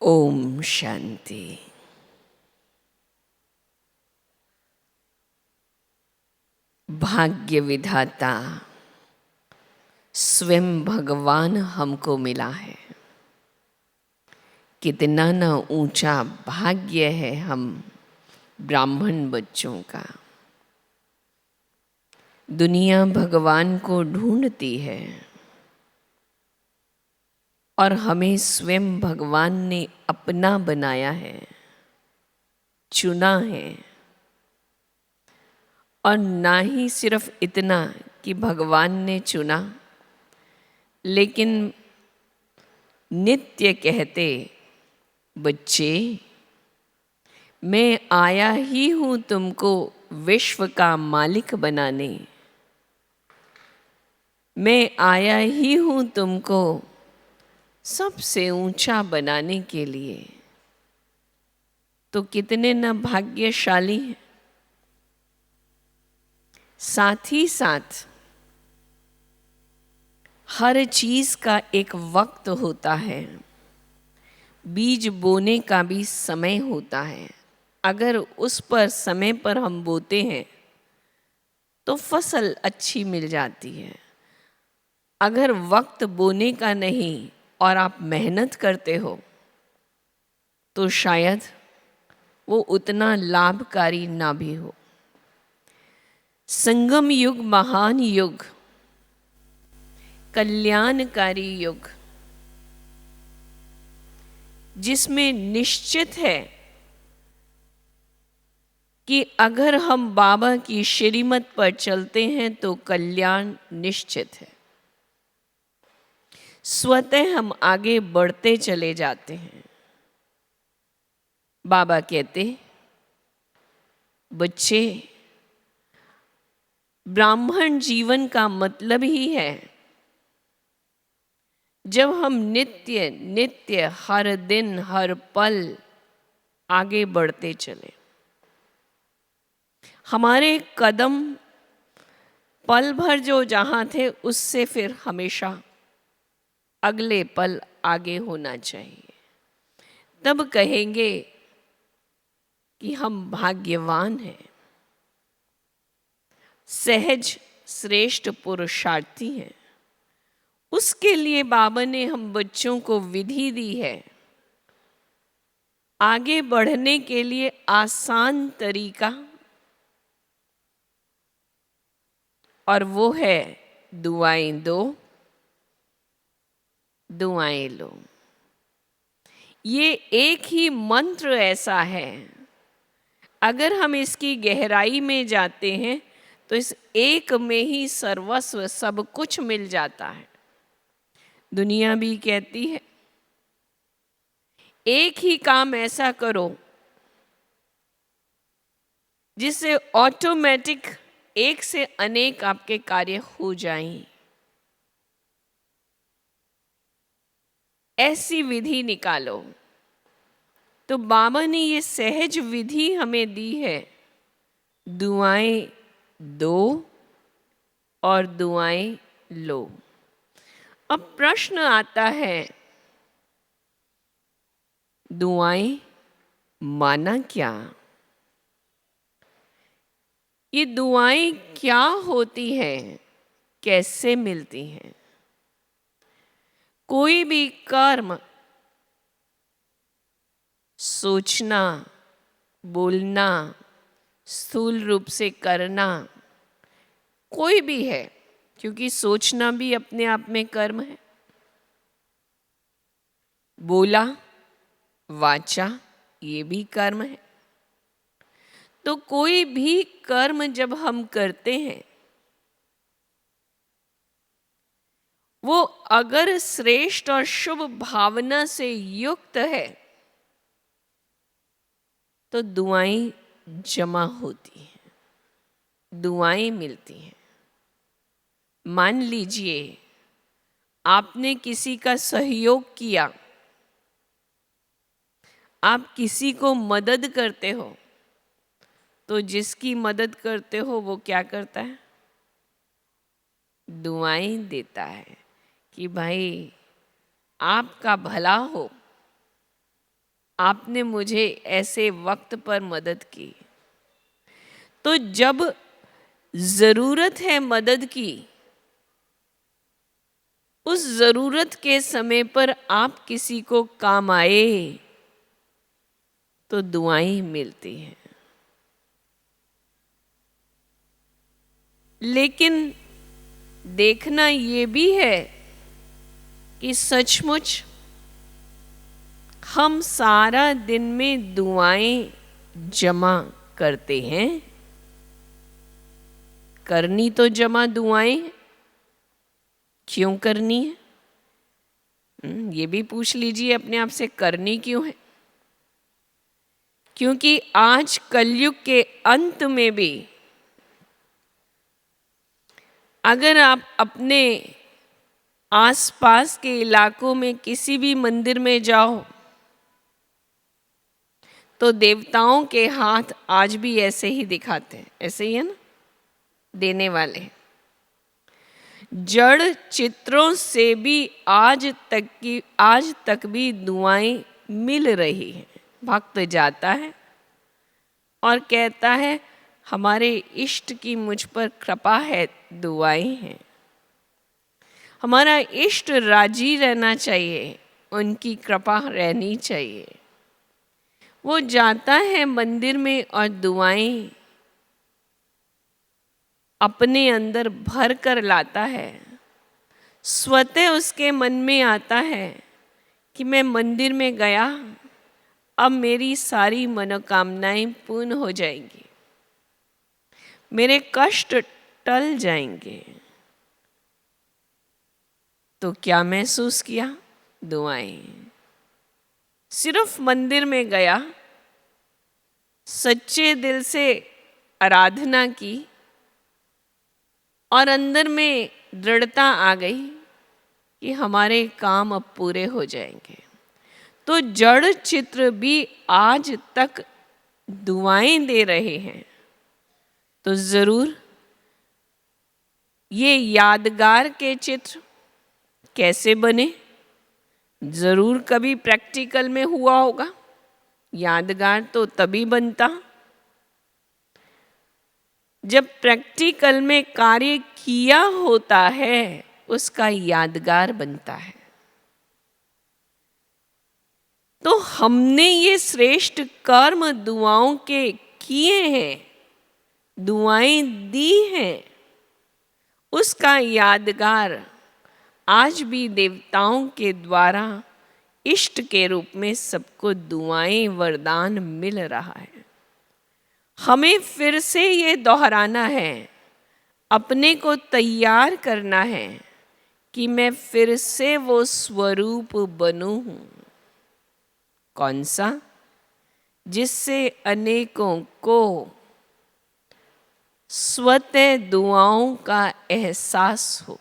ओम शांति। भाग्य विधाता स्वयं भगवान हमको मिला है। कितना न ऊंचा भाग्य है हम ब्राह्मण बच्चों का। दुनिया भगवान को ढूंढती है और हमें स्वयं भगवान ने अपना बनाया है, चुना है। और ना ही सिर्फ इतना कि भगवान ने चुना, लेकिन नित्य कहते, बच्चे मैं आया ही हूँ तुमको विश्व का मालिक बनाने। मैं आया ही हूँ तुमको सबसे ऊंचा बनाने के लिए। तो कितने न भाग्यशाली हैं। साथ ही साथ हर चीज का एक वक्त होता है। बीज बोने का भी समय होता है। अगर उस पर समय पर हम बोते हैं तो फसल अच्छी मिल जाती है। अगर वक्त बोने का नहीं और आप मेहनत करते हो तो शायद वो उतना लाभकारी ना भी हो। संगम युग महान युग, कल्याणकारी युग, जिसमें निश्चित है कि अगर हम बाबा की श्रीमत पर चलते हैं तो कल्याण निश्चित है। स्वतः हम आगे बढ़ते चले जाते हैं। बाबा कहते, बच्चे ब्राह्मण जीवन का मतलब ही है जब हम नित्य नित्य हर दिन हर पल आगे बढ़ते चले। हमारे कदम पल भर जो जहाँ थे उससे फिर हमेशा अगले पल आगे होना चाहिए। तब कहेंगे कि हम भाग्यवान हैं। सहज श्रेष्ठ पुरुषार्थी हैं। उसके लिए बाबा ने हम बच्चों को विधि दी है, आगे बढ़ने के लिए आसान तरीका, और वो है दुआएं दो, दुआएं लो। ये एक ही मंत्र ऐसा है, अगर हम इसकी गहराई में जाते हैं तो इस एक में ही सर्वस्व सब कुछ मिल जाता है। दुनिया भी कहती है एक ही काम ऐसा करो जिससे ऑटोमेटिक एक से अनेक आपके कार्य हो जाएं। ऐसी विधि निकालो। तो बाबा ने ये सहज विधि हमें दी है, दुआएं दो और दुआएं लो। अब प्रश्न आता है, दुआएं माना क्या? ये दुआएं क्या होती हैं, कैसे मिलती हैं? कोई भी कर्म, सोचना, बोलना, स्थूल रूप से करना, कोई भी है, क्योंकि सोचना भी अपने आप में कर्म है। बोला, वाचा, ये भी कर्म है। तो कोई भी कर्म जब हम करते हैं, वो अगर श्रेष्ठ और शुभ भावना से युक्त है तो दुआएं जमा होती हैं, दुआएं मिलती हैं। मान लीजिए आपने किसी का सहयोग किया, आप किसी को मदद करते हो, तो जिसकी मदद करते हो वो क्या करता है? दुआएं देता है कि भाई आपका भला हो। आपने मुझे ऐसे वक्त पर मदद की। तो जब ज़रूरत है मदद की, उस ज़रूरत के समय पर आप किसी को काम आए तो दुआएं मिलती हैं। लेकिन देखना ये भी है कि सचमुच हम सारा दिन में दुआएं जमा करते हैं। करनी तो जमा दुआएं, क्यों करनी है? ये भी पूछ लीजिए अपने आप से, करनी क्यों है? क्योंकि आज कलयुग के अंत में भी अगर आप अपने आसपास के इलाकों में किसी भी मंदिर में जाओ तो देवताओं के हाथ आज भी ऐसे ही दिखाते हैं, ऐसे ही है ना, देने वाले। जड़ चित्रों से भी आज तक भी दुआएं मिल रही हैं। भक्त जाता है और कहता है हमारे इष्ट की मुझ पर कृपा है, दुआएं हैं। हमारा इष्ट राजी रहना चाहिए, उनकी कृपा रहनी चाहिए। वो जाता है मंदिर में और दुआएं अपने अंदर भर कर लाता है। स्वतः उसके मन में आता है कि मैं मंदिर में गया, अब मेरी सारी मनोकामनाएं पूर्ण हो जाएंगी, मेरे कष्ट टल जाएंगे। तो क्या महसूस किया? दुआएं। सिर्फ मंदिर में गया, सच्चे दिल से आराधना की और अंदर में दृढ़ता आ गई कि हमारे काम अब पूरे हो जाएंगे। तो जड़ चित्र भी आज तक दुआएं दे रहे हैं। तो जरूर ये यादगार के चित्र कैसे बने? जरूर कभी प्रैक्टिकल में हुआ होगा। यादगार तो तभी बनता जब प्रैक्टिकल में कार्य किया होता है, उसका यादगार बनता है। तो हमने ये श्रेष्ठ कर्म दुआओं के किए हैं, दुआएं दी हैं, उसका यादगार आज भी देवताओं के द्वारा इष्ट के रूप में सबको दुआएं वरदान मिल रहा है। हमें फिर से ये दोहराना है, अपने को तैयार करना है कि मैं फिर से वो स्वरूप बनूं। कौन सा? जिससे अनेकों को स्वतः दुआओं का एहसास हो,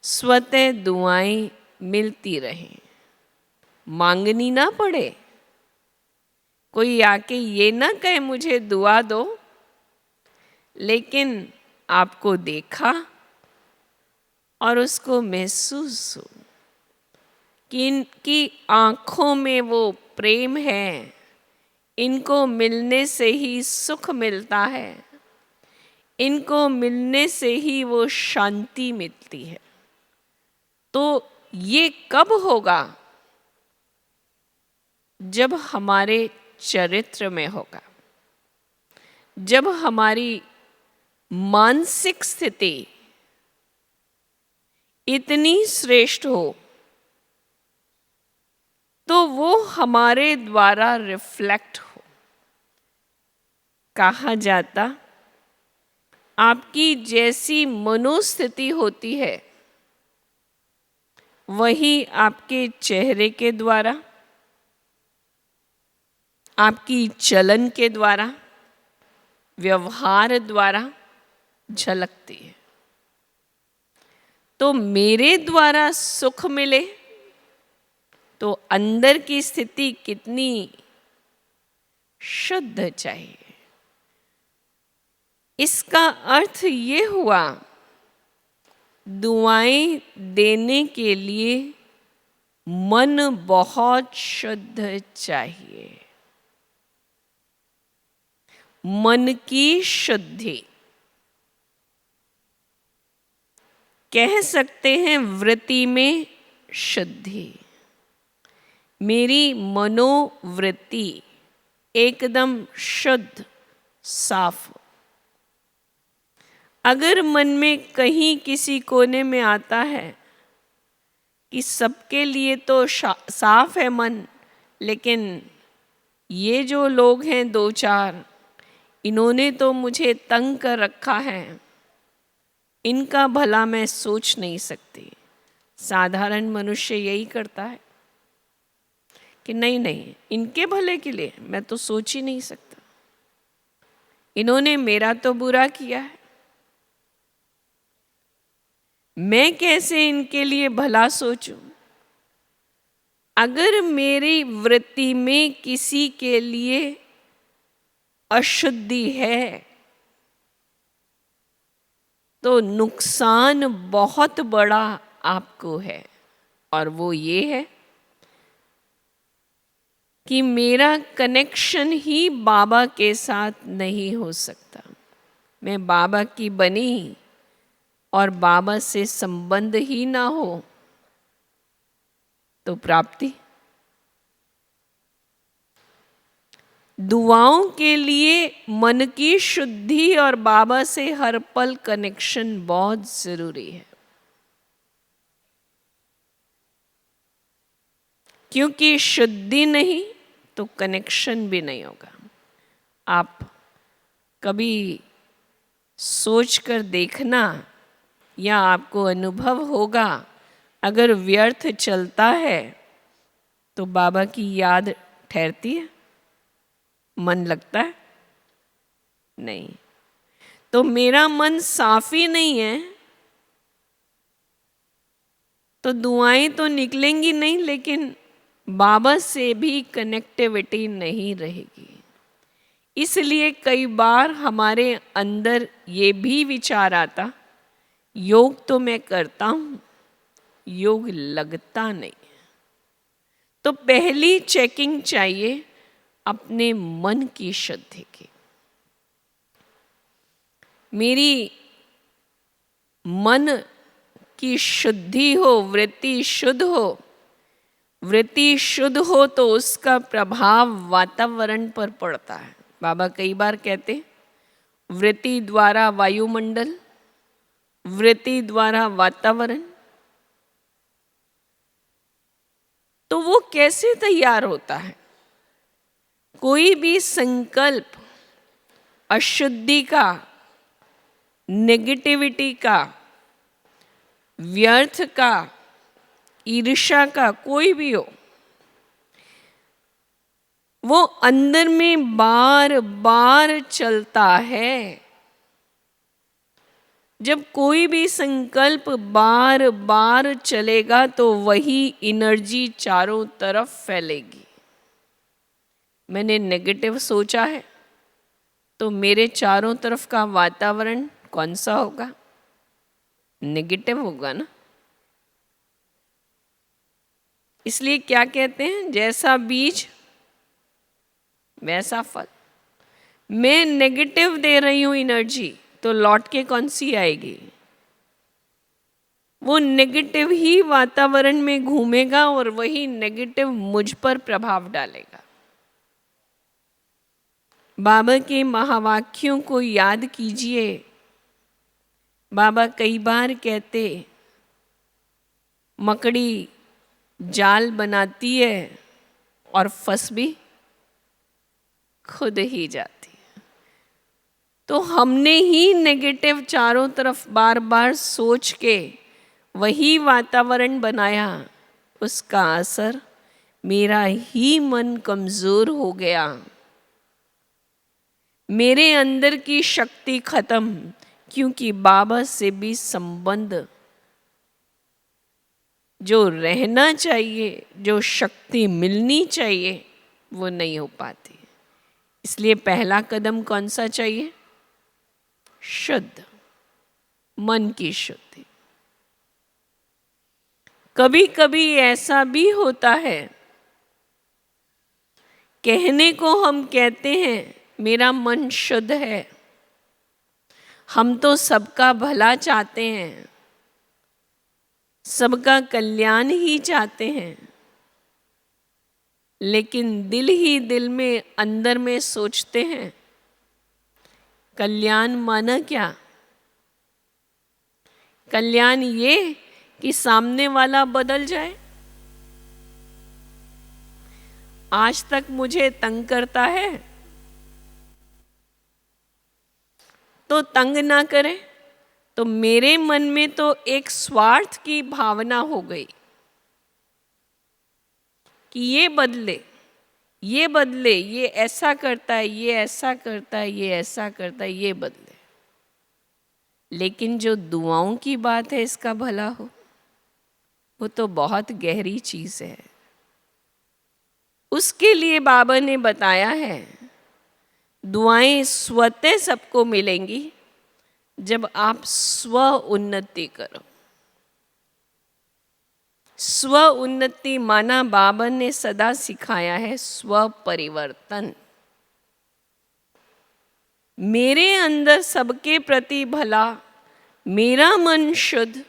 स्वतः दुआएं मिलती रहें, मांगनी ना पड़े। कोई आके ये ना कहे मुझे दुआ दो, लेकिन आपको देखा और उसको महसूस हो कि इनकी आँखों में वो प्रेम है, इनको मिलने से ही सुख मिलता है, इनको मिलने से ही वो शांति मिलती है। तो ये कब होगा? जब हमारे चरित्र में होगा, जब हमारी मानसिक स्थिति इतनी श्रेष्ठ हो, तो वो हमारे द्वारा रिफ्लेक्ट हो। कहा जाता, आपकी जैसी मनोस्थिति होती है, वही आपके चेहरे के द्वारा, आपकी चलन के द्वारा, व्यवहार द्वारा झलकती है। तो मेरे द्वारा सुख मिले तो अंदर की स्थिति कितनी शुद्ध चाहिए। इसका अर्थ ये हुआ, दुआएं देने के लिए मन बहुत शुद्ध चाहिए। मन की शुद्धि, कह सकते हैं वृत्ति में शुद्धि। मेरी मनोवृत्ति एकदम शुद्ध साफ। अगर मन में कहीं किसी कोने में आता है कि सबके लिए तो साफ है मन, लेकिन ये जो लोग हैं दो चार, इन्होंने तो मुझे तंग कर रखा है, इनका भला मैं सोच नहीं सकती। साधारण मनुष्य यही करता है कि नहीं नहीं, इनके भले के लिए मैं तो सोच ही नहीं सकता, इन्होंने मेरा तो बुरा किया है, मैं कैसे इनके लिए भला सोचूं। अगर मेरी वृत्ति में किसी के लिए अशुद्धि है तो नुकसान बहुत बड़ा आपको है, और वो ये है कि मेरा कनेक्शन ही बाबा के साथ नहीं हो सकता। मैं बाबा की बनी और बाबा से संबंध ही ना हो तो प्राप्ति। दुआओं के लिए मन की शुद्धि और बाबा से हर पल कनेक्शन बहुत जरूरी है, क्योंकि शुद्धि नहीं तो कनेक्शन भी नहीं होगा। आप कभी सोच कर देखना, या आपको अनुभव होगा, अगर व्यर्थ चलता है तो बाबा की याद ठहरती है, मन लगता है नहीं। तो मेरा मन साफ ही नहीं है तो दुआएं तो निकलेंगी नहीं, लेकिन बाबा से भी कनेक्टिविटी नहीं रहेगी। इसलिए कई बार हमारे अंदर ये भी विचार आता, योग तो मैं करता हूं, योग लगता नहीं। तो पहली चेकिंग चाहिए अपने मन की शुद्धि की। मेरी मन की शुद्धि हो, वृत्ति शुद्ध हो। वृत्ति शुद्ध हो तो उसका प्रभाव वातावरण पर पड़ता है। बाबा कई बार कहते हैं, वृत्ति द्वारा वायुमंडल, वृत्ति द्वारा वातावरण। तो वो कैसे तैयार होता है? कोई भी संकल्प अशुद्धि का, नेगेटिविटी का, व्यर्थ का, ईर्ष्या का, कोई भी हो, वो अंदर में बार बार चलता है। जब कोई भी संकल्प बार बार चलेगा तो वही एनर्जी चारों तरफ फैलेगी। मैंने नेगेटिव सोचा है तो मेरे चारों तरफ का वातावरण कौन सा होगा? नेगेटिव होगा ना। इसलिए क्या कहते हैं, जैसा बीज वैसा फल। मैं नेगेटिव दे रही हूं एनर्जी तो लौट के कौन सी आएगी? वो नेगेटिव ही वातावरण में घूमेगा और वही नेगेटिव मुझ पर प्रभाव डालेगा। बाबा के महावाक्यों को याद कीजिए। बाबा कई बार कहते, मकड़ी जाल बनाती है और फंस भी खुद ही जाती है। तो हमने ही नेगेटिव चारों तरफ बार बार सोच के वही वातावरण बनाया, उसका असर मेरा ही मन कमजोर हो गया, मेरे अंदर की शक्ति खत्म, क्योंकि बाबा से भी संबंध जो रहना चाहिए, जो शक्ति मिलनी चाहिए, वो नहीं हो पाती। इसलिए पहला कदम कौन सा चाहिए? शुद्ध मन की शुद्धि। कभी कभी ऐसा भी होता है, कहने को हम कहते हैं मेरा मन शुद्ध है, हम तो सबका भला चाहते हैं, सबका कल्याण ही चाहते हैं, लेकिन दिल ही दिल में अंदर में सोचते हैं कल्याण माना क्या? कल्याण ये कि सामने वाला बदल जाए। आज तक मुझे तंग करता है तो तंग ना करे, तो मेरे मन में तो एक स्वार्थ की भावना हो गई कि ये बदले, ये बदले, ये ऐसा करता है, ये ऐसा करता है, ये ऐसा करता है, ये बदले। लेकिन जो दुआओं की बात है इसका भला हो, वो तो बहुत गहरी चीज है। उसके लिए बाबा ने बताया है दुआएं स्वतः सबको मिलेंगी जब आप स्व उन्नति करो। स्व उन्नति माना बाबा ने सदा सिखाया है स्व परिवर्तन। मेरे अंदर सबके प्रति भला, मेरा मन शुद्ध,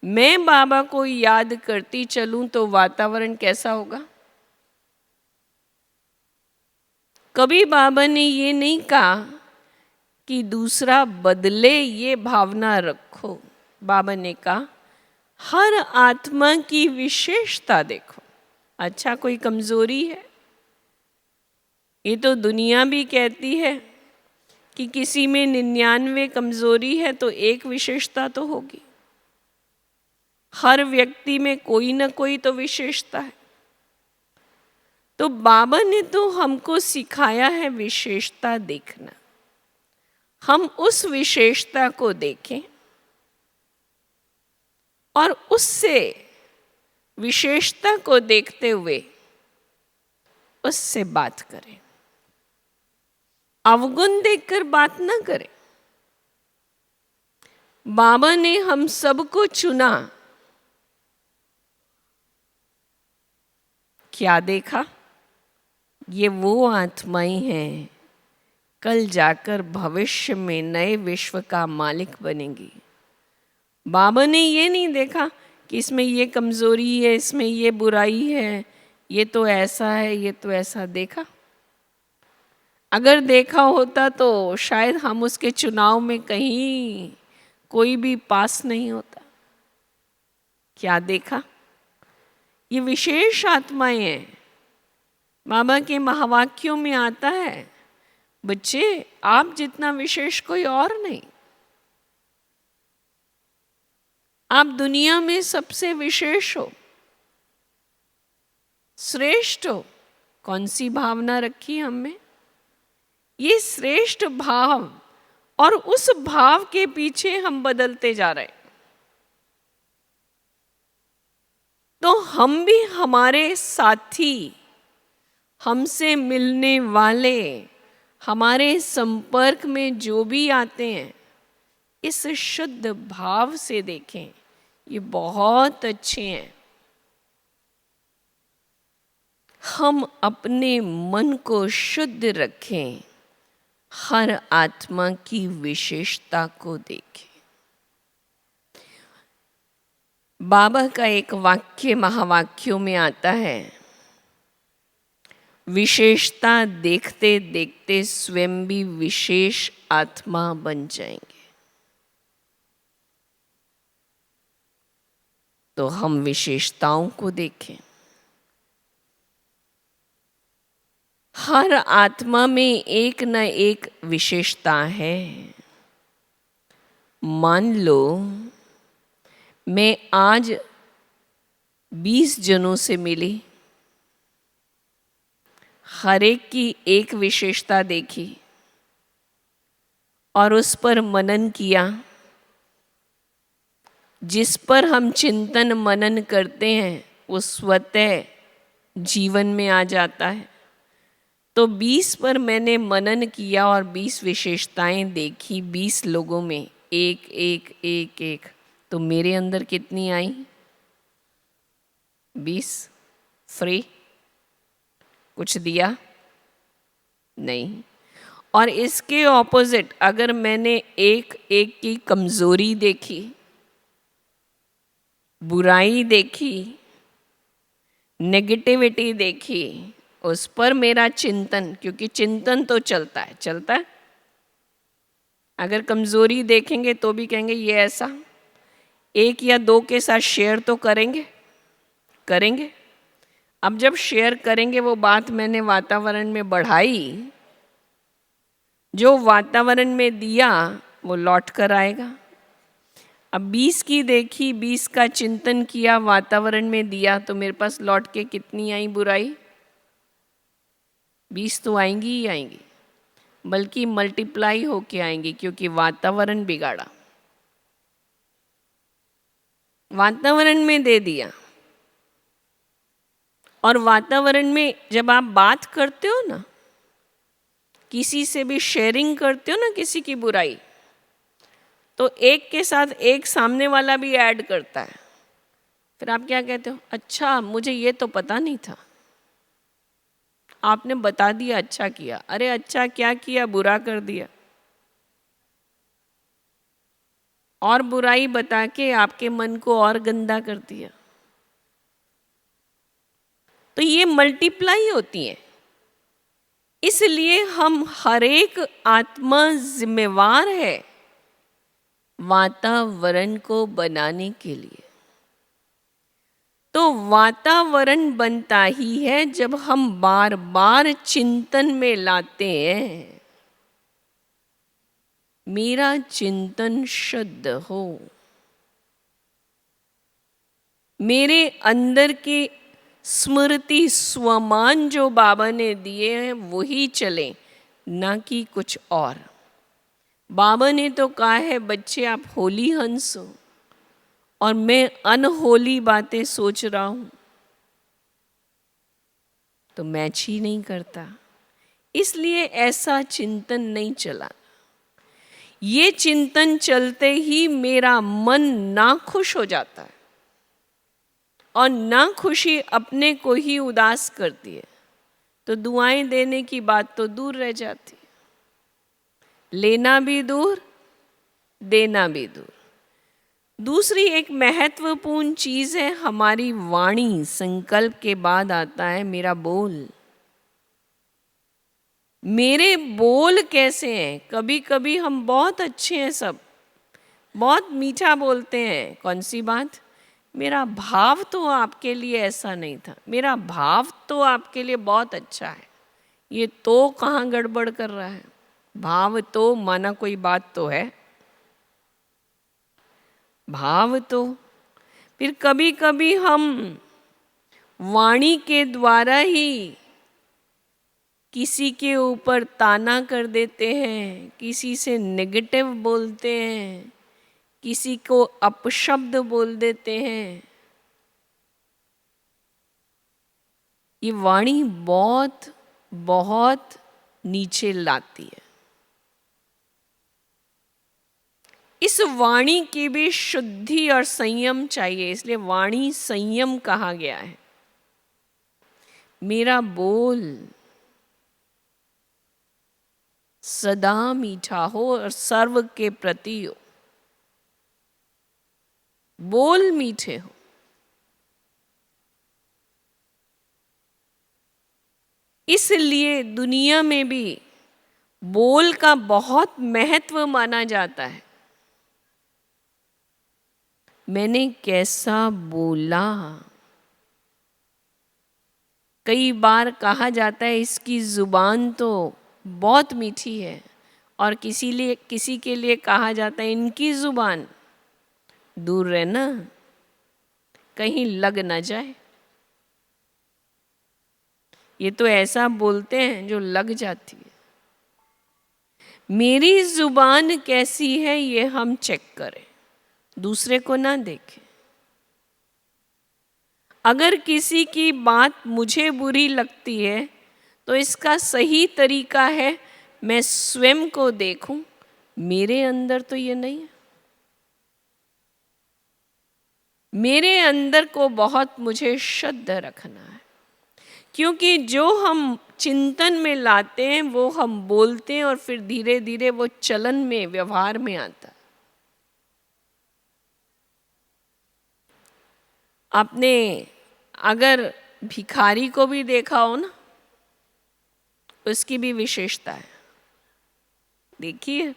मैं बाबा को याद करती चलूं तो वातावरण कैसा होगा? कभी बाबा ने ये नहीं कहा कि दूसरा बदले, ये भावना रखो। बाबा ने कहा हर आत्मा की विशेषता देखो। अच्छा, कोई कमजोरी है? ये तो दुनिया भी कहती है कि किसी में 99 कमजोरी है तो एक विशेषता तो होगी। हर व्यक्ति में कोई ना कोई तो विशेषता है। तो बाबा ने तो हमको सिखाया है विशेषता देखना। हम उस विशेषता को देखें और उससे विशेषता को देखते हुए उससे बात करें। अवगुण देखकर बात ना करें। बाबा ने हम सबको चुना, क्या देखा? ये वो आत्माएं हैं कल जाकर भविष्य में नए विश्व का मालिक बनेंगी। बाबा ने ये नहीं देखा कि इसमें ये कमजोरी है, इसमें ये बुराई है, ये तो ऐसा है, ये तो ऐसा। देखा? अगर देखा होता तो शायद हम उसके चुनाव में कहीं कोई भी पास नहीं होता। क्या देखा? ये विशेष आत्माएं हैं। बाबा के महावाक्यों में आता है, बच्चे आप जितना विशेष कोई और नहीं। आप दुनिया में सबसे विशेष हो, श्रेष्ठ हो। कौन सी भावना रखी हम में? ये श्रेष्ठ भाव, और उस भाव के पीछे हम बदलते जा रहे हैं। तो हम भी, हमारे साथी, हमसे मिलने वाले, हमारे संपर्क में जो भी आते हैं, इस शुद्ध भाव से देखें, ये बहुत अच्छे हैं। हम अपने मन को शुद्ध रखें, हर आत्मा की विशेषता को देखें। बाबा का एक वाक्य महावाक्यों में आता है, विशेषता देखते देखते स्वयं भी विशेष आत्मा बन जाएंगे। तो हम विशेषताओं को देखें। हर आत्मा में एक न एक विशेषता है। मान लो मैं आज 20 जनों से मिली, हर एक की एक विशेषता देखी और उस पर मनन किया। जिस पर हम चिंतन मनन करते हैं वो स्वतः जीवन में आ जाता है। तो 20 पर मैंने मनन किया और 20 विशेषताएं देखी 20 लोगों में, एक एक एक एक। तो मेरे अंदर कितनी आई? 20 फ्री, कुछ दिया नहीं। और इसके ऑपोजिट अगर मैंने एक एक की कमजोरी देखी, बुराई देखी, नेगेटिविटी देखी, उस पर मेरा चिंतन, क्योंकि चिंतन तो चलता है। अगर कमजोरी देखेंगे तो भी कहेंगे ये ऐसा, एक या दो के साथ शेयर तो करेंगे। अब जब शेयर करेंगे वो बात मैंने वातावरण में बढ़ाई, जो वातावरण में दिया वो लौट कर आएगा। अब 20 की देखी, 20 का चिंतन किया, वातावरण में दिया, तो मेरे पास लौट के कितनी आई बुराई? 20 तो आएंगी ही आएंगी, बल्कि मल्टीप्लाई होके आएंगी, क्योंकि वातावरण बिगाड़ा। वातावरण में दे दिया। और वातावरण में जब आप बात करते हो ना, किसी से भी शेयरिंग करते हो ना किसी की बुराई, तो एक के साथ एक सामने वाला भी ऐड करता है। फिर आप क्या कहते हो? अच्छा, मुझे ये तो पता नहीं था, आपने बता दिया, अच्छा किया। अरे अच्छा क्या किया? बुरा कर दिया। और बुराई बता के आपके मन को और गंदा कर दिया। तो ये मल्टीप्लाई होती है। इसलिए हम हर एक आत्मा जिम्मेवार है वातावरण को बनाने के लिए। तो वातावरण बनता ही है जब हम बार बार चिंतन में लाते हैं, मेरा चिंतन शुद्ध हो, मेरे अंदर के स्मृति स्वमान जो बाबा ने दिए हैं वही चले, ना कि कुछ और। बाबा ने तो कहा है बच्चे आप होली हंस हो, और मैं अनहोली बातें सोच रहा हूं, तो मैच ही नहीं करता। इसलिए ऐसा चिंतन नहीं चला। ये चिंतन चलते ही मेरा मन नाखुश हो जाता है, और नाखुशी अपने को ही उदास करती है। तो दुआएं देने की बात तो दूर रह जाती है, लेना भी दूर, देना भी दूर। दूसरी एक महत्वपूर्ण चीज है हमारी वाणी। संकल्प के बाद आता है मेरा बोल। मेरे बोल कैसे हैं? कभी कभी हम बहुत अच्छे हैं, सब बहुत मीठा बोलते हैं। कौन सी बात? मेरा भाव तो आपके लिए ऐसा नहीं था, मेरा भाव तो आपके लिए बहुत अच्छा है। ये तो कहाँ गड़बड़ कर रहा है? भाव तो माना कोई बात तो है, भाव तो। फिर कभी कभी हम वाणी के द्वारा ही किसी के ऊपर ताना कर देते हैं, किसी से नेगेटिव बोलते हैं, किसी को अपशब्द बोल देते हैं। ये वाणी बहुत बहुत नीचे लाती है। इस वाणी की भी शुद्धि और संयम चाहिए, इसलिए वाणी संयम कहा गया है। मेरा बोल सदा मीठा हो और सर्व के प्रति हो, बोल मीठे हो। इसलिए दुनिया में भी बोल का बहुत महत्व माना जाता है। मैंने कैसा बोला। कई बार कहा जाता है इसकी जुबान तो बहुत मीठी है, और किसी के लिए कहा जाता है इनकी जुबान दूर रहना, कहीं लग ना जाए। ये तो ऐसा बोलते हैं जो लग जाती है। मेरी जुबान कैसी है ये हम चेक करें, दूसरे को ना देखें। अगर किसी की बात मुझे बुरी लगती है तो इसका सही तरीका है मैं स्वयं को देखूं, मेरे अंदर तो ये नहीं है। मेरे अंदर को बहुत मुझे शुद्ध रखना है, क्योंकि जो हम चिंतन में लाते हैं वो हम बोलते हैं और फिर धीरे धीरे वो चलन में, व्यवहार में आता है। आपने अगर भिखारी को भी देखा हो ना, उसकी भी विशेषता है। देखिए,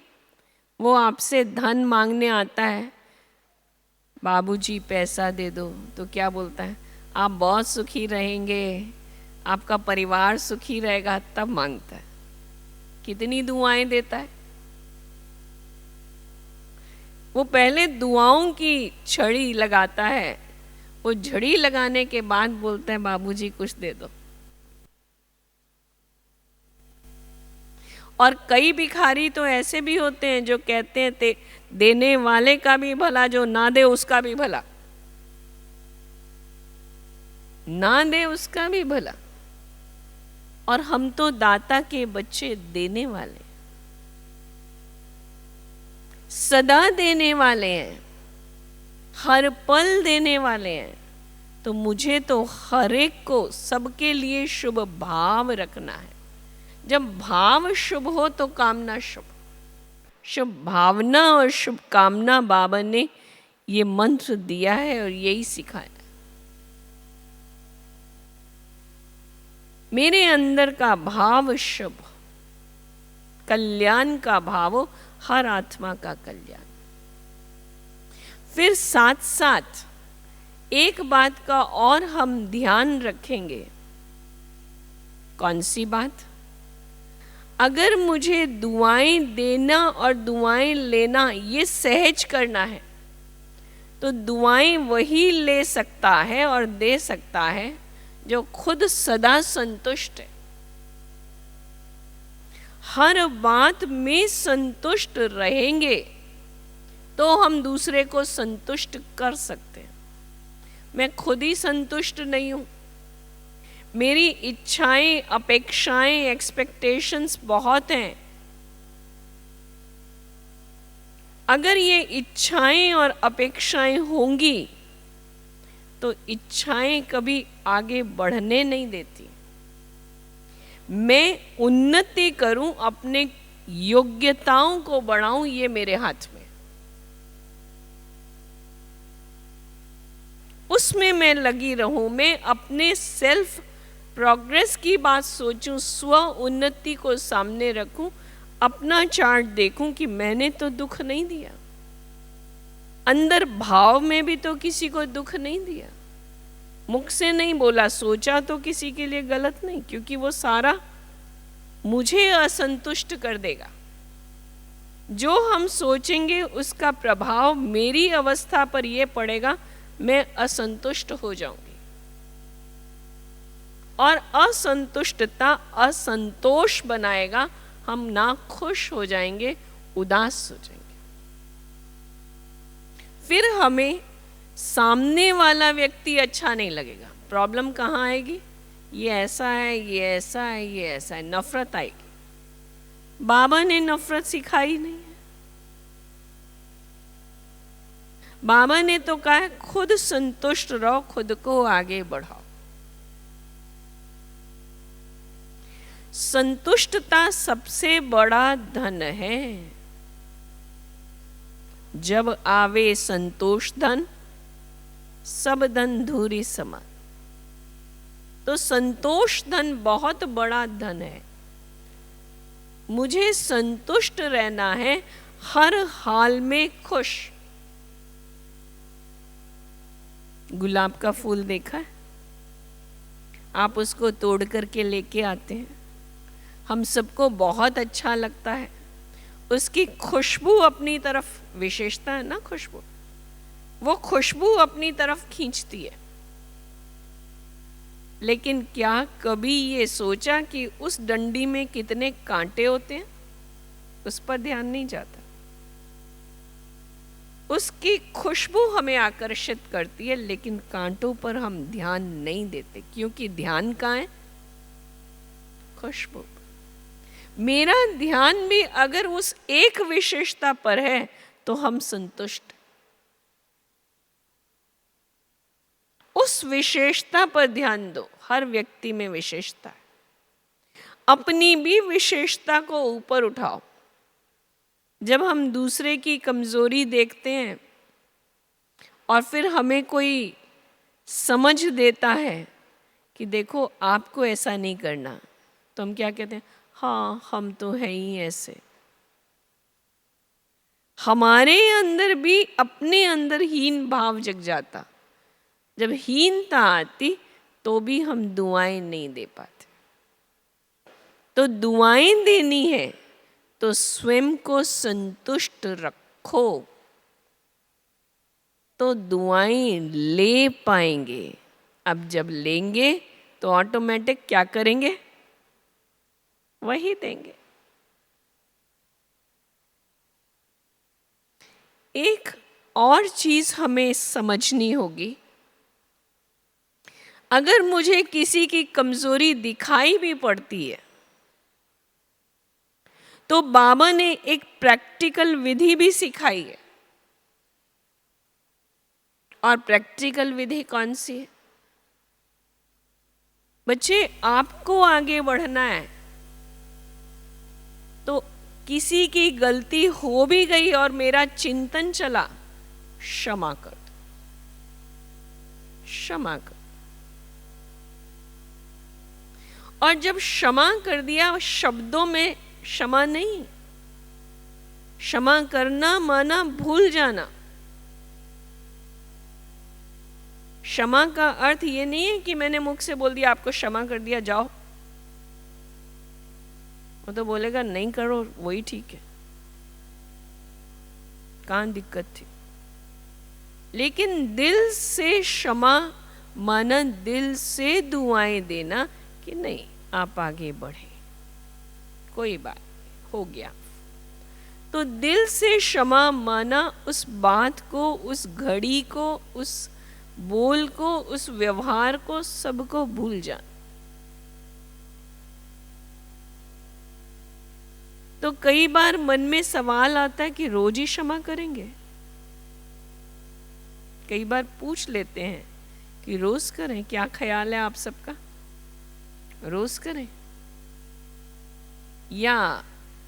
वो आपसे धन मांगने आता है, बाबूजी पैसा दे दो, तो क्या बोलता है? आप बहुत सुखी रहेंगे, आपका परिवार सुखी रहेगा, तब मांगता है। कितनी दुआएं देता है। वो पहले दुआओं की छड़ी लगाता है, वो झड़ी लगाने के बाद बोलता है बाबूजी कुछ दे दो। और कई भिखारी तो ऐसे भी होते हैं जो कहते हैं देने वाले का भी भला, जो ना दे उसका भी भला, ना दे उसका भी भला। और हम तो दाता के बच्चे, देने वाले, सदा देने वाले हैं, हर पल देने वाले हैं। तो मुझे तो हर एक को, सबके लिए शुभ भाव रखना है। जब भाव शुभ हो तो कामना शुभ। शुभ भावना और शुभ कामना बाबा ने ये मंत्र दिया है और यही सिखाया। मेरे अंदर का भाव शुभ, कल्याण का भाव हो, हर आत्मा का कल्याण। फिर साथ साथ एक बात का और हम ध्यान रखेंगे। कौन सी बात? अगर मुझे दुआएं देना और दुआएं लेना ये सहज करना है, तो दुआएं वही ले सकता है और दे सकता है जो खुद सदा संतुष्ट है, हर बात में संतुष्ट रहेंगे तो हम दूसरे को संतुष्ट कर सकते हैं। मैं खुद ही संतुष्ट नहीं हूं, मेरी इच्छाएं, अपेक्षाएं, एक्सपेक्टेशंस बहुत हैं। अगर ये इच्छाएं और अपेक्षाएं होंगी तो इच्छाएं कभी आगे बढ़ने नहीं देती। मैं उन्नति करूं, अपने योग्यताओं को बढ़ाऊं, ये मेरे हाथ में। उसमें मैं लगी रहूं, मैं अपने सेल्फ प्रोग्रेस की बात सोचूं, स्व उन्नति को सामने रखूं, अपना चार्ट देखूं कि मैंने तो दुख नहीं दिया, अंदर भाव में भी तो किसी को दुख नहीं दिया, मुख से नहीं बोला, सोचा तो किसी के लिए गलत नहीं, क्योंकि वो सारा मुझे असंतुष्ट कर देगा। जो हम सोचेंगे उसका प्रभाव मेरी अवस्था पर ये पड़ेगा, मैं असंतुष्ट हो जाऊंगी। और असंतुष्टता असंतोष बनाएगा, हम ना खुश हो जाएंगे, उदास हो जाएंगे। फिर हमें सामने वाला व्यक्ति अच्छा नहीं लगेगा। प्रॉब्लम कहाँ आएगी? ये ऐसा है, ये ऐसा है, ये ऐसा है, नफरत आएगी। बाबा ने नफरत सिखाई नहीं है। बाबा ने तो कहा है खुद संतुष्ट रहो, खुद को आगे बढ़ाओ। संतुष्टता सबसे बड़ा धन है। जब आवे संतोष धन, सब धन धूरी समान। तो संतोष धन बहुत बड़ा धन है। मुझे संतुष्ट रहना है, हर हाल में खुश। गुलाब का फूल देखा है? आप उसको तोड़ करके लेके आते हैं, हम सबको बहुत अच्छा लगता है। उसकी खुशबू अपनी तरफ, विशेषता है ना खुशबू, वो खुशबू अपनी तरफ खींचती है। लेकिन क्या कभी ये सोचा कि उस डंडी में कितने कांटे होते हैं? उस पर ध्यान नहीं जाता। उसकी खुशबू हमें आकर्षित करती है, लेकिन कांटों पर हम ध्यान नहीं देते, क्योंकि ध्यान कहाँ है? खुशबू। मेरा ध्यान भी अगर उस एक विशेषता पर है तो हम संतुष्ट। उस विशेषता पर ध्यान दो। हर व्यक्ति में विशेषता है, अपनी भी विशेषता को ऊपर उठाओ। जब हम दूसरे की कमजोरी देखते हैं और फिर हमें कोई समझ देता है कि देखो आपको ऐसा नहीं करना, तो हम क्या कहते हैं? हाँ, हम तो है ही ऐसे। हमारे अंदर भी अपने अंदर हीन भाव जग जाता। जब हीनता आती तो भी हम दुआएं नहीं दे पाते। तो दुआएं देनी है तो स्वयं को संतुष्ट रखो, तो दुआएं ले पाएंगे। अब जब लेंगे तो ऑटोमेटिक क्या करेंगे? वही देंगे। एक और चीज हमें समझनी होगी, अगर मुझे किसी की कमजोरी दिखाई भी पड़ती है तो बाबा ने एक प्रैक्टिकल विधि भी सिखाई है। और प्रैक्टिकल विधि कौन सी है? बच्चे, आपको आगे बढ़ना है तो किसी की गलती हो भी गई और मेरा चिंतन चला, क्षमा कर दो, क्षमा कर। और जब क्षमा कर दिया, शब्दों में क्षमा नहीं, क्षमा करना माना भूल जाना। क्षमा का अर्थ ये नहीं है कि मैंने मुख से बोल दिया आपको क्षमा कर दिया, जाओ। वो तो बोलेगा नहीं करो, वही ठीक है, कहाँ दिक्कत थी। लेकिन दिल से क्षमा माना दिल से दुआएं देना कि नहीं आप आगे बढ़े, कोई बात हो गया। तो दिल से क्षमा माना उस बात को, उस घड़ी को, उस बोल को, उस व्यवहार को, सबको भूल जा। तो कई बार मन में सवाल आता है कि रोज ही क्षमा करेंगे। कई बार पूछ लेते हैं कि रोज करें, क्या ख्याल है आप सबका? रोज करें या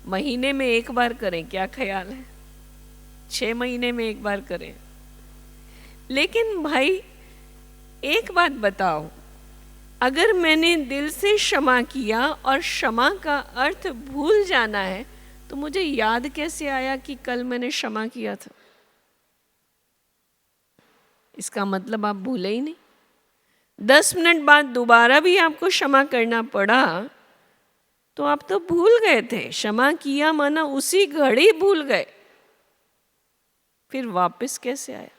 महीने में एक बार करें, क्या ख्याल है? 6 महीने में एक बार करें। लेकिन भाई एक बात बताओ, अगर मैंने दिल से क्षमा किया और क्षमा का अर्थ भूल जाना है, तो मुझे याद कैसे आया कि कल मैंने क्षमा किया था? इसका मतलब आप भूले ही नहीं। 10 मिनट बाद दोबारा भी आपको क्षमा करना पड़ा तो आप तो भूल गए थे। क्षमा किया माना उसी घड़ी भूल गए, फिर वापस कैसे आया?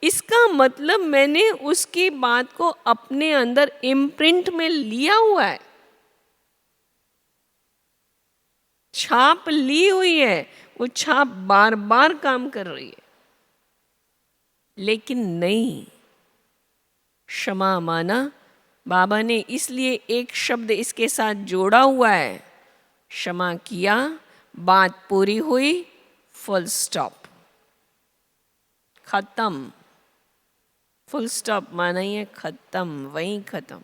इसका मतलब मैंने उसकी बात को अपने अंदर इम्प्रिंट में लिया हुआ है, छाप ली हुई है। वो छाप बार बार काम कर रही है। लेकिन नहीं, क्षमा माना बाबा ने इसलिए एक शब्द इसके साथ जोड़ा हुआ है, क्षमा किया, बात पूरी हुई, फुल स्टॉप, खत्म। फुल स्टॉप माना ही है खत्म, वहीं खत्म।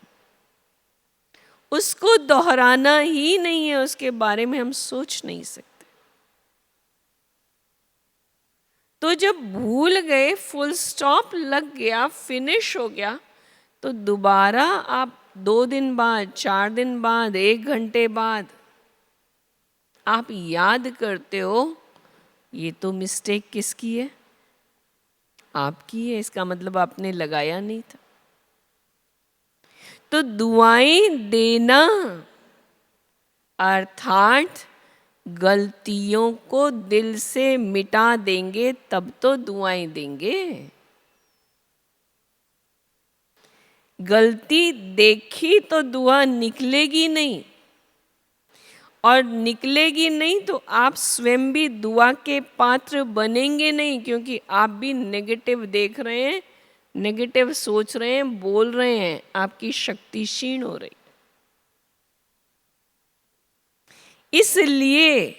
उसको दोहराना ही नहीं है, उसके बारे में हम सोच नहीं सकते। तो जब भूल गए, फुल स्टॉप लग गया, फिनिश हो गया, तो दोबारा आप 2 दिन बाद, 4 दिन बाद, 1 घंटे बाद आप याद करते हो, ये तो मिस्टेक किसकी है? आपकी है। इसका मतलब आपने लगाया नहीं था। तो दुआएं देना अर्थात गलतियों को दिल से मिटा देंगे तब तो दुआएं देंगे। गलती देखी तो दुआ निकलेगी नहीं, और निकलेगी नहीं तो आप स्वयं भी दुआ के पात्र बनेंगे नहीं, क्योंकि आप भी नेगेटिव देख रहे हैं, नेगेटिव सोच रहे हैं, बोल रहे हैं, आपकी शक्ति क्षीण हो रही। इसलिए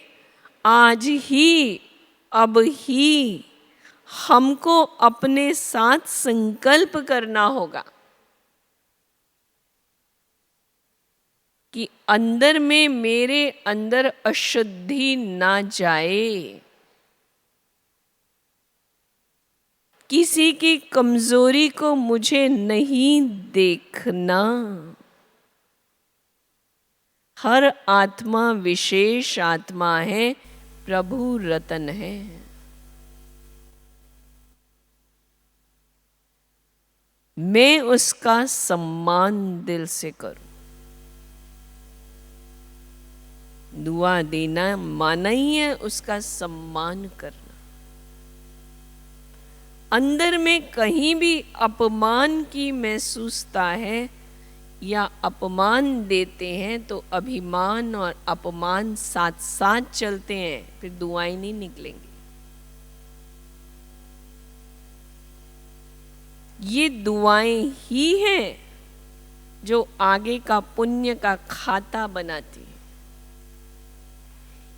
आज ही, अब ही हमको अपने साथ संकल्प करना होगा कि अंदर में, मेरे अंदर अशुद्धि ना जाए, किसी की कमजोरी को मुझे नहीं देखना। हर आत्मा विशेष आत्मा है, प्रभु रतन है। मैं उसका सम्मान दिल से करूं। दुआ देना माना ही है उसका सम्मान करना। अंदर में कहीं भी अपमान की महसूसता है या अपमान देते हैं तो अभिमान और अपमान साथ साथ चलते हैं, फिर दुआएं नहीं निकलेंगी। ये दुआएं ही हैं जो आगे का पुण्य का खाता बनाती हैं।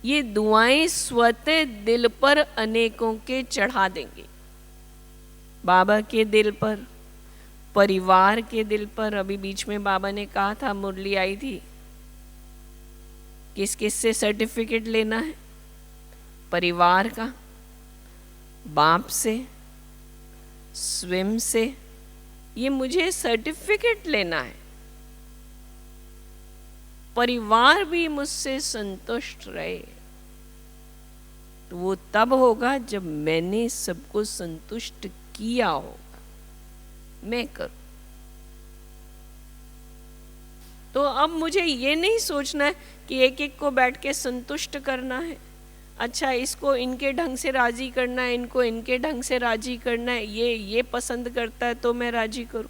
ये दुआएं स्वतः दिल पर अनेकों के चढ़ा देंगे। बाबा के दिल पर, परिवार के दिल पर। अभी बीच में बाबा ने कहा था, मुरली आई थी, किस किस से सर्टिफिकेट लेना है? परिवार का, बाप से, स्वयं से। ये मुझे सर्टिफिकेट लेना है। परिवार भी मुझसे संतुष्ट रहे, तो वो तब होगा जब मैंने सबको संतुष्ट किया होगा, मैं करूं। तो अब मुझे ये नहीं सोचना है कि एक एक को बैठ के संतुष्ट करना है। अच्छा, इसको इनके ढंग से राजी करना है, इनको इनके ढंग से राजी करना है, ये पसंद करता है तो मैं राजी करूं।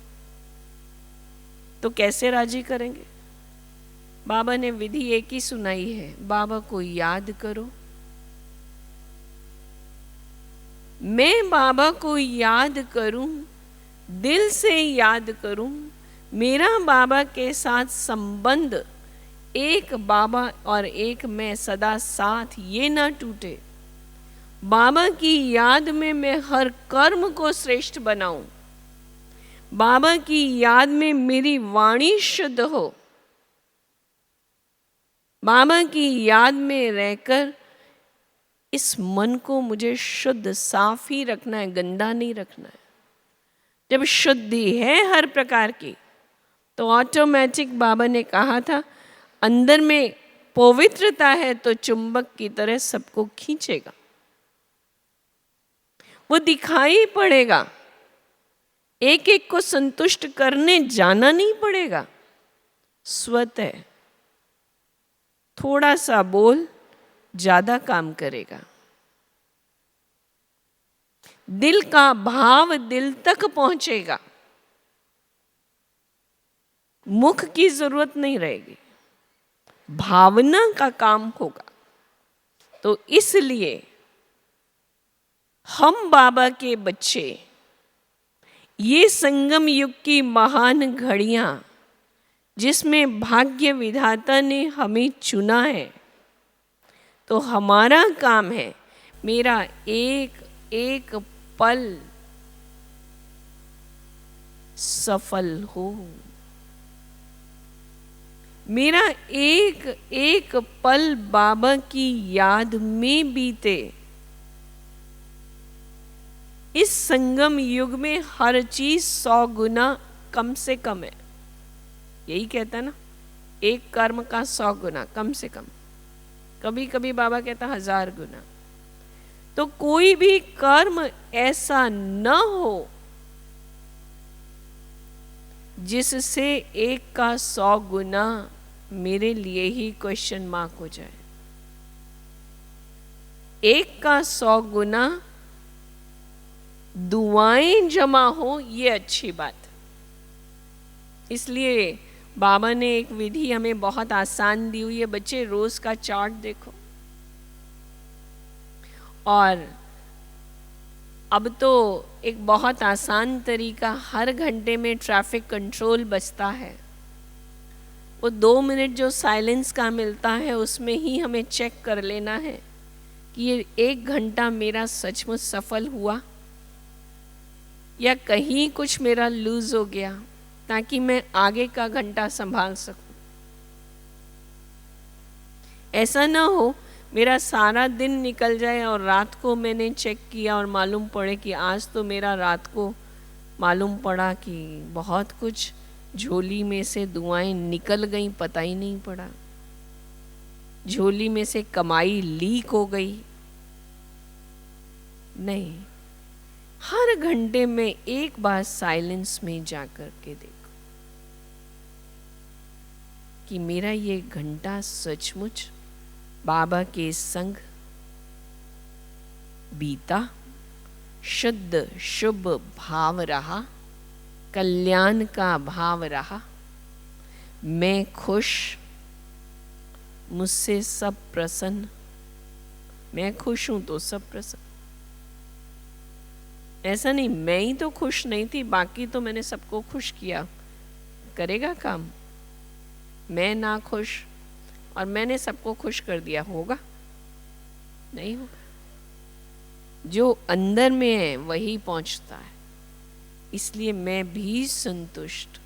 तो कैसे राजी करेंगे? बाबा ने विधि एक ही सुनाई है, बाबा को याद करो। मैं बाबा को याद करूं, दिल से याद करूं, मेरा बाबा के साथ संबंध, एक बाबा और एक मैं सदा साथ, ये ना टूटे। बाबा की याद में मैं हर कर्म को श्रेष्ठ बनाऊं। बाबा की याद में मेरी वाणी शुद्ध हो। बाबा की याद में रहकर इस मन को मुझे शुद्ध साफ ही रखना है, गंदा नहीं रखना है। जब शुद्धि है हर प्रकार की, तो ऑटोमेटिक बाबा ने कहा था, अंदर में पवित्रता है तो चुंबक की तरह सबको खींचेगा, वो दिखाई पड़ेगा। एक एक को संतुष्ट करने जाना नहीं पड़ेगा, स्वतः थोड़ा सा बोल ज्यादा काम करेगा। दिल का भाव दिल तक पहुंचेगा, मुख की जरूरत नहीं रहेगी, भावना का काम होगा। तो इसलिए हम बाबा के बच्चे, ये संगम युग की महान घड़ियां जिसमें भाग्य विधाता ने हमें चुना है, तो हमारा काम है, मेरा एक एक पल सफल हो, मेरा एक एक पल बाबा की याद में बीते। इस संगम युग में हर चीज 100 गुना कम से कम है। यही कहता है ना, एक कर्म का 100 गुना कम से कम। कभी कभी बाबा कहता 1000 गुना। तो कोई भी कर्म ऐसा न हो जिससे एक का 100 गुना मेरे लिए ही क्वेश्चन मार्क हो जाए। एक का 100 गुना दुआएं जमा हो, ये अच्छी बात। इसलिए बाबा ने एक विधि हमें बहुत आसान दी हुई है। बच्चे रोज का चार्ट देखो, और अब तो एक बहुत आसान तरीका, हर घंटे में ट्रैफिक कंट्रोल बजता है, वो 2 मिनट जो साइलेंस का मिलता है उसमें ही हमें चेक कर लेना है कि ये 1 घंटा मेरा सचमुच सफल हुआ या कहीं कुछ मेरा लूज हो गया, ताकि मैं आगे का घंटा संभाल सकूं। ऐसा ना हो मेरा सारा दिन निकल जाए और रात को मैंने चेक किया और मालूम पड़े कि आज तो मेरा रात को मालूम पड़ा कि बहुत कुछ झोली में से दुआएं निकल गई, पता ही नहीं पड़ा। झोली में से कमाई लीक हो गई। नहीं, हर घंटे में एक बार साइलेंस में जाकर के देखो कि मेरा ये घंटा सचमुच बाबा के संग बीता, शुद्ध शुभ भाव रहा, कल्याण का भाव रहा, मैं खुश, मुझसे सब प्रसन्न, मैं खुश हूं तो सब प्रसन्न। ऐसा नहीं मैं ही तो खुश नहीं थी, बाकी तो मैंने सबको खुश किया, करेगा काम। मैं ना खुश और मैंने सबको खुश कर दिया, होगा? नहीं होगा। जो अंदर में है वही पहुंचता है। इसलिए मैं भी संतुष्ट।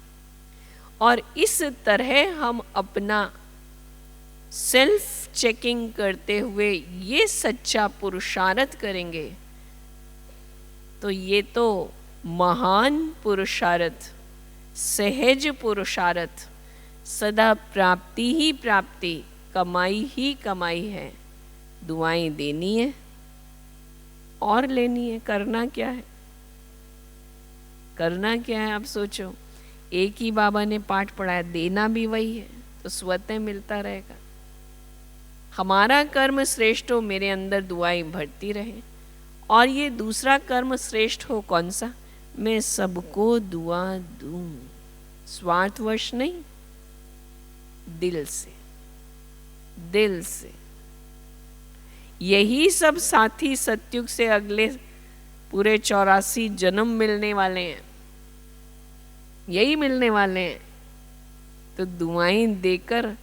और इस तरह हम अपना सेल्फ चेकिंग करते हुए ये सच्चा पुरुषार्थ करेंगे तो ये तो महान पुरुषार्थ, सहज पुरुषार्थ, सदा प्राप्ति ही प्राप्ति, कमाई ही कमाई है। दुआएं देनी है और लेनी है। करना क्या है? करना क्या है आप सोचो। एक ही बाबा ने पाठ पढ़ाया, देना भी वही है, तो स्वतः मिलता रहेगा। हमारा कर्म श्रेष्ठ हो, मेरे अंदर दुआएं भरती रहे। और ये दूसरा कर्म श्रेष्ठ हो, कौन सा? मैं सबको दुआ दूं, स्वार्थवश नहीं, दिल से, दिल से। यही सब साथी सतयुग से अगले पूरे 84 जन्म मिलने वाले हैं, यही मिलने वाले हैं। तो दुआएं देकर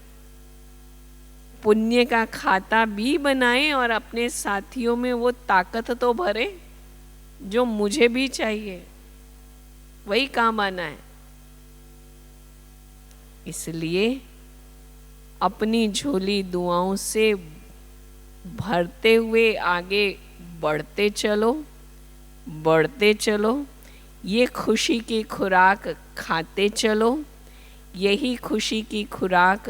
पुण्य का खाता भी बनाएं और अपने साथियों में वो ताकत तो भरे जो मुझे भी चाहिए, वही काम आना है। इसलिए अपनी झोली दुआओं से भरते हुए आगे बढ़ते चलो, बढ़ते चलो। ये खुशी की खुराक खाते चलो, यही खुशी की खुराक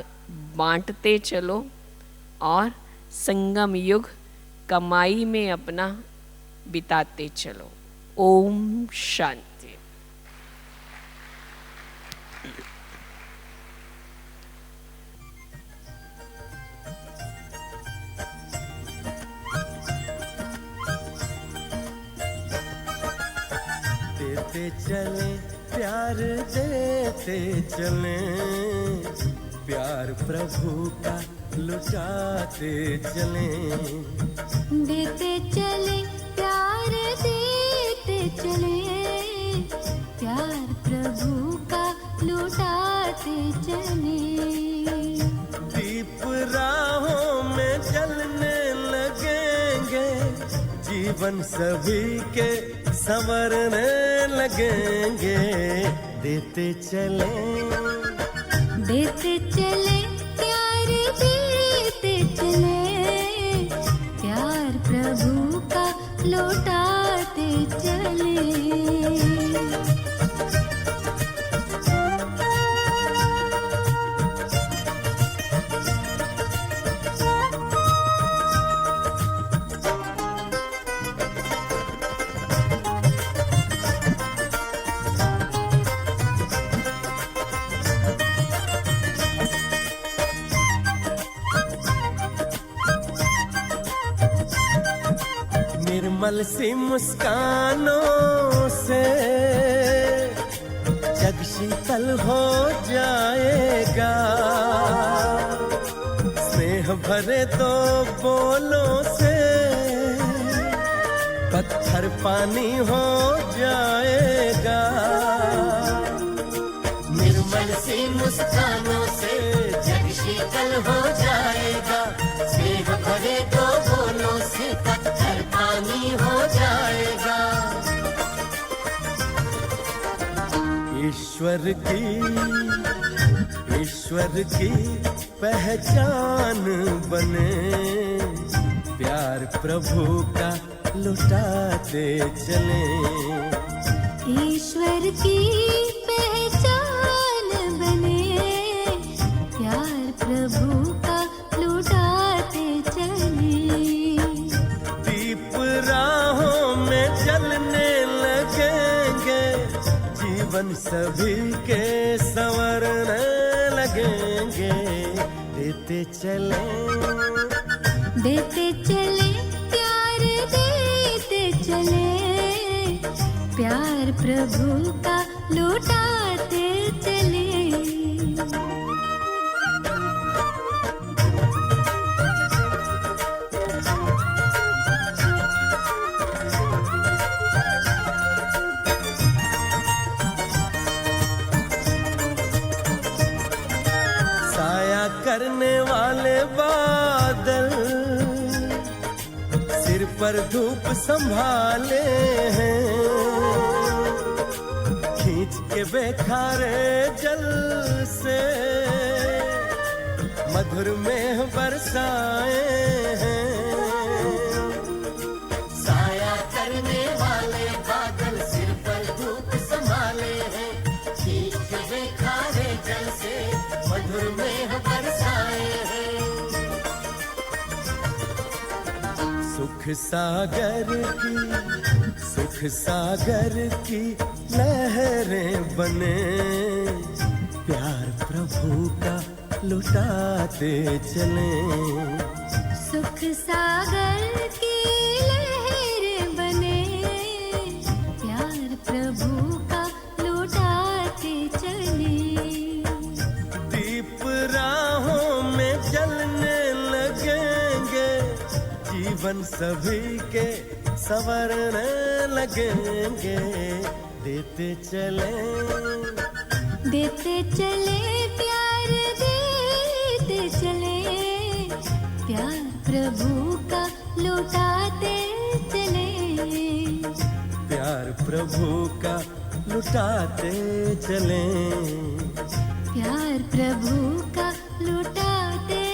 बांटते चलो और संगम युग कमाई में अपना बिताते चलो। ओम शांति। देते चले प्यार, देते चले प्यार प्रभु का लुटाते चले। देते चले प्यार, देते चले प्यार प्रभु का लुटाते चले। दीप राहों में जलने लगेंगे, जीवन सभी के संवरने लगेंगे। देते चले, देते चले प्यार, देते चले प्यार प्रभु का लौटाते चले। निर्मल सी मुस्कानों से जग शीतल हो जाएगा। स्नेह भरे दो बोलों से पत्थर पानी हो जाएगा। निर्मल सी मुस्कानों से जग शीतल हो जाएगा। स्नेह भरे दो बोलों से पत्थर पानी हो जाएगा। ईश्वर की पहचान बने, प्यार प्रभु का लुटाते चले। ईश्वर की पहचान बने, प्यार प्रभु का लुटाते चले। दीप राहों में जलने लगेंगे, जीवन सभी के संवरने लगेंगे। देते चले प्यार देते चले, प्यार प्रभु का लुटाते चले। साया करने वाले बादल, सिर पर धूप संभाले हैं, खींच के बेखारे जल से मधुर मेह बरसाए हैं। साया करने वाले बादल सिर पर धूप संभाले हैं, खींच के बेखारे जल से मधुर मेह बरसाए हैं। सुख सागर की लहरें बने, प्यार प्रभु का लुटाते चले। सुख सागर की लहरें बने, प्यार प्रभु का लुटाते चले। दीप राहों में जलने लगेंगे, जीवन सभी के संवरने लगेंगे। देते चले प्यार देते चले, प्यार प्रभु का लुटाते चले। प्यार प्रभु का लुटाते चले। प्यार प्रभु का लुटाते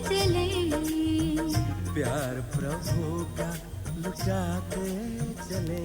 चले। प्यार प्रभु का लुटाते चले।